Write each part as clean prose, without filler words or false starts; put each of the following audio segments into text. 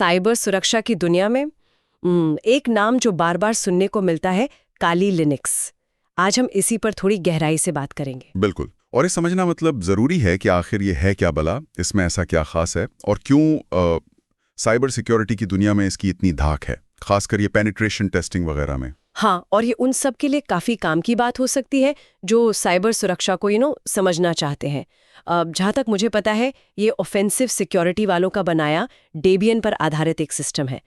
Cyber सुरक्षा की दुनिया में एक नाम जो बार बार सुनने को मिलता है, काली लिनक्स। आज हम इसी पर थोड़ी गहराई से बात करेंगे। बिल्कुल। और ये समझना मतलब ज़रूरी है कि आखिर ये है क्या भला, इसमें ऐसा क्या खास है और क्यों साइबर सिक्योरिटी की दुनिया में इसकी इतनी धाक है, खासकर ये पेनिट्रेशन टेस्टिंग वगैरह में। हाँ, और ये उन सब के लिए काफ़ी काम की बात हो सकती है जो साइबर सुरक्षा को समझना चाहते हैं। जहाँ तक मुझे पता है, ये ऑफेंसिव सिक्योरिटी वालों का बनाया डेबियन पर आधारित एक सिस्टम है।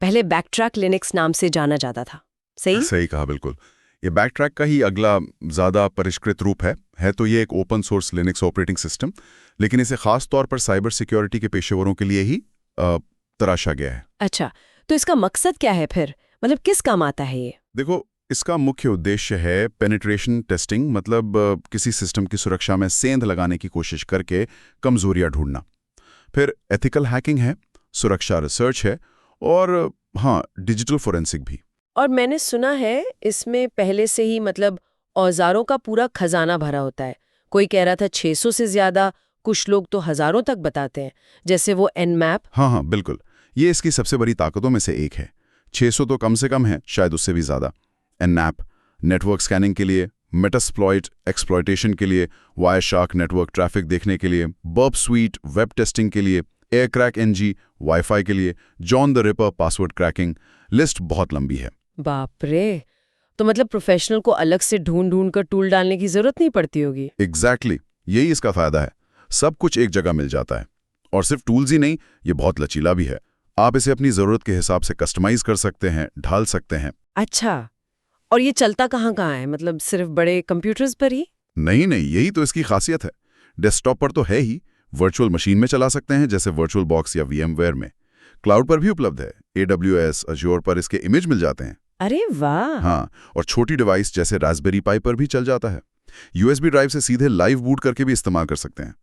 पहले बैकट्रैक लिनक्स नाम से जाना जाता था। सही कहा, बिल्कुल। ये बैकट्रैक का ही अगला ज़्यादा परिष्कृत रूप है तो ये एक open source Linux operating system, लेकिन इसे खास तौर पर साइबर सिक्योरिटी के पेशेवरों के लिए ही तराशा गया है। अच्छा, तो इसका मकसद क्या है फिर? मतलब किस काम आता है ये? देखो, इसका मुख्य उद्देश्य है पेनिट्रेशन टेस्टिंग, मतलब किसी सिस्टम की सुरक्षा में सेंध लगाने की कोशिश करके कमजोरियां ढूंढना। फिर एथिकल हैकिंग है, सुरक्षा रिसर्च है और हाँ, डिजिटल फोरेंसिक भी। और मैंने सुना है इसमें पहले से ही औजारों का पूरा खजाना भरा होता है। कोई कह रहा था 600 से ज्यादा, कुछ लोग तो हजारों तक बताते हैं, जैसे वो Nmap। हाँ, बिल्कुल। ये इसकी सबसे बड़ी ताकतों में से एक है। 600 तो कम से कम है, शायद उससे भी ज्यादा। Nmap नेटवर्क स्कैनिंग के लिए, मेटास्प्लॉइट एक्सप्लॉयटेशन के लिए, वायरशार्क नेटवर्क ट्रैफिक देखने के लिए, बर्ब स्वीट वेब टेस्टिंग के लिए, एयरक्रैक NG वाईफाई के लिए, John the ripper password cracking. List बहुत लंबी है। बाप रे! तो मतलब प्रोफेशनल को अलग से ढूंढ ढूंढ कर टूल डालने की जरूरत नहीं पड़ती होगी। एग्जैक्टली, यही इसका फायदा है। सब कुछ एक जगह मिल जाता है। और सिर्फ टूल्स ही नहीं, ये बहुत लचीला भी है। आप इसे अपनी जरूरत के हिसाब से कस्टमाइज कर सकते हैं, ढाल सकते हैं। अच्छा, और ये चलता कहाँ कहाँ है? मतलब सिर्फ बड़े कंप्यूटर्स पर ही? नहीं, यही तो इसकी खासियत है। डेस्कटॉप पर तो है ही, वर्चुअल मशीन में चला सकते हैं जैसे वर्चुअल बॉक्स या VMware में। क्लाउड पर भी उपलब्ध है, AWS, अज्योर पर इसके इमेज मिल जाते हैं। अरे वाह! हाँ, और छोटी डिवाइस जैसे रास्पबेरी पाई पर भी चल जाता है। USB ड्राइव से सीधे लाइव बूट करके भी इस्तेमाल कर सकते हैं।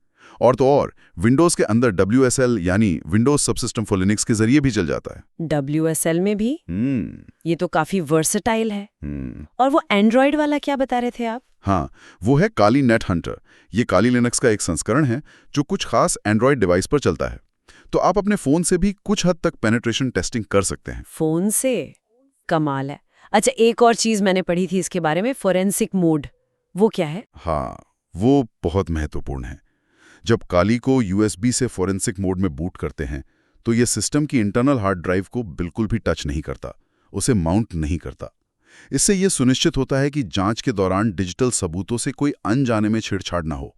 और तो और विंडोज के अंदर WSL यानी विंडोज सबसिस्टम फॉर लिनक्स के जरिए भी चल जाता है। WSL में भी? ये तो काफी वर्सेटाइल है। और वो एंड्रॉयड वाला क्या बता रहे थे आप? हाँ, वो है काली नेट हंटर। ये काली लिनक्स का एक संस्करण है जो कुछ खास एंड्रॉयड डिवाइस पर चलता है। तो आप अपने फोन से भी कुछ हद तक पेनिट्रेशन टेस्टिंग कर सकते हैं। फोन से? कमाल है। अच्छा, एक और चीज मैंने पढ़ी थी इसके बारे में, फोरेंसिक मोड। वो क्या है? हाँ, वो बहुत महत्वपूर्ण है। जब काली को USB से फोरेंसिक मोड में बूट करते हैं तो ये सिस्टम की इंटरनल हार्ड ड्राइव को बिल्कुल भी टच नहीं करता, उसे माउंट नहीं करता। इससे यह सुनिश्चित होता है कि जांच के दौरान डिजिटल सबूतों से कोई अनजाने में छेड़छाड़ ना हो।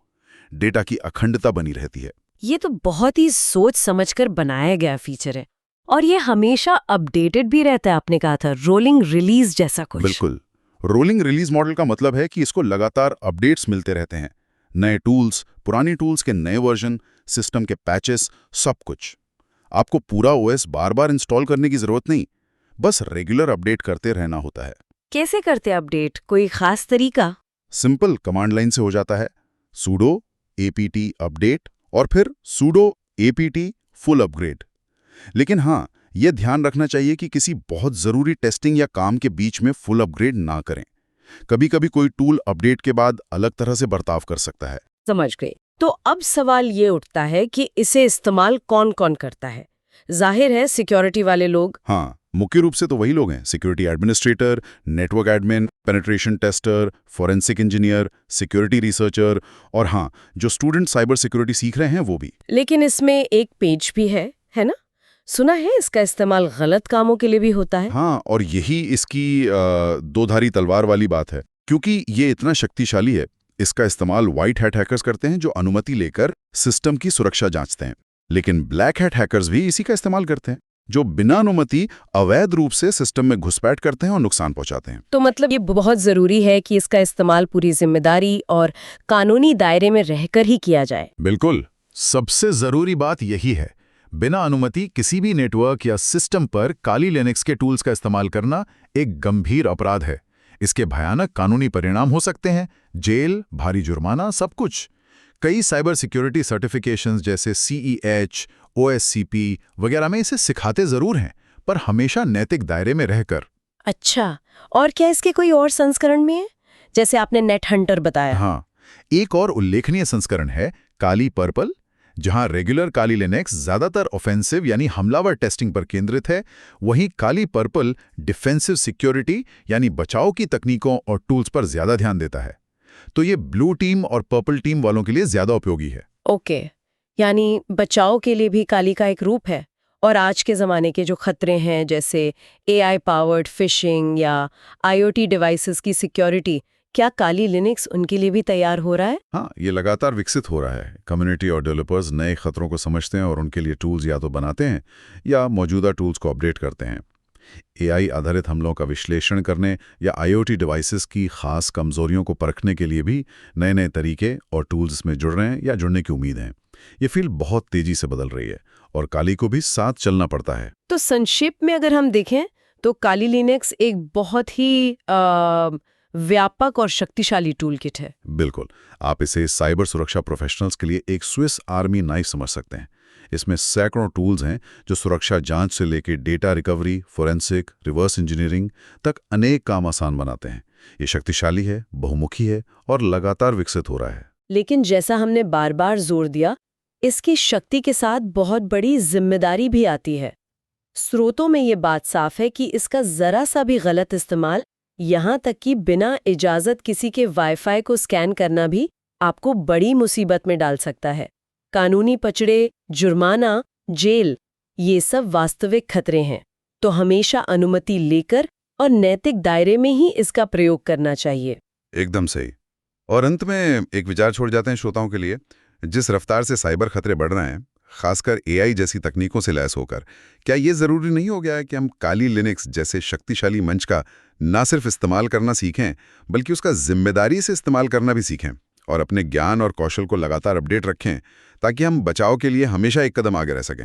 डेटा की अखंडता बनी रहती है। ये तो बहुत ही सोच समझकर बनाया गया फीचर है। और ये हमेशा अपडेटेड भी रहता है, आपने कहा था, रोलिंग रिलीज जैसा कुछ। बिल्कुल। रोलिंग रिलीज मॉडल का मतलब है कि इसको लगातार अपडेट्स मिलते रहते हैं। नए टूल्स, पुरानी टूल्स के नए वर्जन, सिस्टम के पैचेस, सब कुछ। आपको पूरा OS बार बार इंस्टॉल करने की जरूरत नहीं, बस रेगुलर अपडेट करते रहना होता है। कैसे करते अपडेट? कोई खास तरीका? सिंपल कमांड लाइन से हो जाता है। sudo apt अपडेट और फिर sudo apt फुल अपग्रेड। लेकिन हाँ, यह ध्यान रखना चाहिए कि किसी बहुत जरूरी टेस्टिंग या काम के बीच में फुल अपग्रेड ना करें। कभी कभी कोई टूल अपडेट के बाद अलग तरह से बर्ताव कर सकता है। समझ गई। तो अब सवाल ये उठता है कि इसे इस्तेमाल कौन कौन करता है? जाहिर है सिक्योरिटी वाले लोग। हाँ, मुख्य रूप से तो वही लोग हैं। Security administrator, network admin, penetration tester, forensic engineer, security researcher और हाँ, जो स्टूडेंट साइबर सिक्योरिटी सीख रहे हैं वो भी। लेकिन इसमें एक पेज भी है ना? सुना है इसका इस्तेमाल गलत कामों के लिए भी होता है। हाँ, और यही इसकी दो-धारी तलवार वाली बात है। क्योंकि ये इतना शक्तिशाली है, इसका इस्तेमाल व्हाइट हैट हैकर्स करते हैं जो अनुमति लेकर सिस्टम की सुरक्षा जांचते हैं। लेकिन ब्लैक हैट हैकर्स भी इसी का इस्तेमाल करते हैं, जो बिना अनुमति अवैध रूप से सिस्टम में घुसपैठ करते हैं और नुकसान पहुंचाते हैं। तो मतलब ये बहुत जरूरी है कि इसका इस्तेमाल पूरी जिम्मेदारी और कानूनी दायरे में रहकर ही किया जाए। बिल्कुल, सबसे जरूरी बात यही है। बिना अनुमति किसी भी नेटवर्क या सिस्टम पर काली लिनक्स के टूल्स का इस्तेमाल करना एक गंभीर अपराध है। इसके भयानक कानूनी परिणाम हो सकते हैं, जेल, भारी जुर्माना, सब कुछ। कई साइबर सिक्योरिटी सर्टिफिकेशंस जैसे CEH, OSCP वगैरह में इसे सिखाते जरूर हैं, पर हमेशा नैतिक दायरे में रहकर। अच्छा, और क्या इसके कोई और संस्करण में है, जैसे आपने नेट हंटर बताया? हाँ, एक और उल्लेखनीय संस्करण है काली पर्पल, जहां रेगुलर काली लिनक्स ज्यादातर ऑफेंसिव यानी हमलावर टेस्टिंग पर केंद्रित है, वहीं काली पर्पल डिफेंसिव सिक्योरिटी यानी बचाव की तकनीकों और टूल्स पर ज्यादा ध्यान देता है। तो ये ब्लू टीम और पर्पल टीम वालों के लिए ज्यादा उपयोगी है। ओके, यानी बचाव के लिए भी काली का एक रूप है। और आज के ज़माने के जो खतरे हैं जैसे AI पावर्ड फिशिंग या IoT डिवाइसेस की सिक्योरिटी, क्या काली लिनक्स उनके लिए भी तैयार हो रहा है? हाँ, ये लगातार विकसित हो रहा है। कम्युनिटी और डेवलपर्स नए खतरों को समझते हैं और उनके लिए टूल्स या तो बनाते हैं या मौजूदा टूल्स को अपडेट करते हैं। AI आधारित हमलों का विश्लेषण करने या IoT डिवाइसेस की खास कमजोरियों को परखने के लिए भी नए नए तरीके और टूल्स इसमें जुड़ रहे हैं या जुड़ने की उम्मीद है। ये फील्ड बहुत तेजी से बदल रही है और काली को भी साथ चलना पड़ता है। तो संक्षेप में अगर हम देखें तो काली लिनक्स एक बहुत ही व्यापक और शक्तिशाली टूल किट है। बिल्कुल, आप इसे साइबर सुरक्षा प्रोफेशनल्स के लिए एक स्विस आर्मी नाइफ समझ सकते हैं। इसमें सैकड़ों टूल्स हैं जो सुरक्षा जांच से लेकर data recovery, forensic, reverse engineering तक अनेक काम आसान बनाते हैं। ये शक्तिशाली है, बहुमुखी है और लगातार विकसित हो रहा है। लेकिन जैसा हमने बार बार जोर दिया, इसकी शक्ति के साथ बहुत बड़ी जिम्मेदारी भी आती है। स्रोतों में ये बात साफ है कि इसका जरा सा भी गलत इस्तेमाल, यहाँ तक कि बिना इजाजत किसी के वाईफाई को स्कैन करना भी आपको बड़ी मुसीबत में डाल सकता है। कानूनी पचड़े, जुर्माना, जेल, ये सब वास्तविक खतरे हैं। तो हमेशा अनुमति लेकर और नैतिक दायरे में ही इसका प्रयोग करना चाहिए। एकदम सही। और अंत में एक विचार छोड़ जाते हैं श्रोताओं के लिए। जिस रफ्तार से साइबर खतरे बढ़ रहे हैं, खासकर AI जैसी तकनीकों से लैस होकर, क्या ये जरूरी नहीं हो गया है कि हम काली लिनक्स जैसे शक्तिशाली मंच का न सिर्फ इस्तेमाल करना सीखें, बल्कि उसका जिम्मेदारी से इस्तेमाल करना भी सीखें और अपने ज्ञान और कौशल को लगातार अपडेट रखें, ताकि हम बचाव के लिए हमेशा एक कदम आगे रह सकें?